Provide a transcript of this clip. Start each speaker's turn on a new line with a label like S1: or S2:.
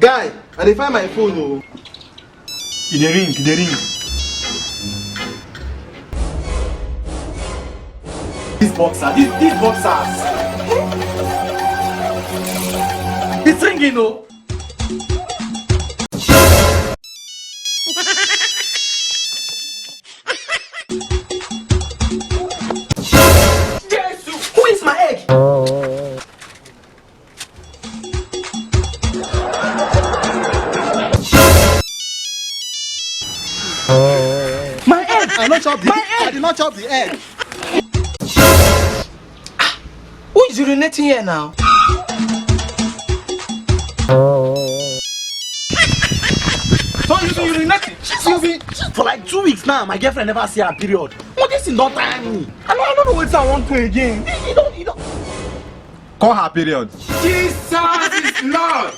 S1: Guy, I dey find my phone oh.
S2: In the ring.
S1: These boxers. It's ringing oh. Jesus! Who is my egg? My egg! I did not chop the egg.
S3: Who is urinating here now?
S1: So you been urinating? For like 2 weeks now, my girlfriend never see her period. Oh, this is not time me. I don't know what I want to again. You don't.
S2: Call her period.
S1: Jesus is Lord.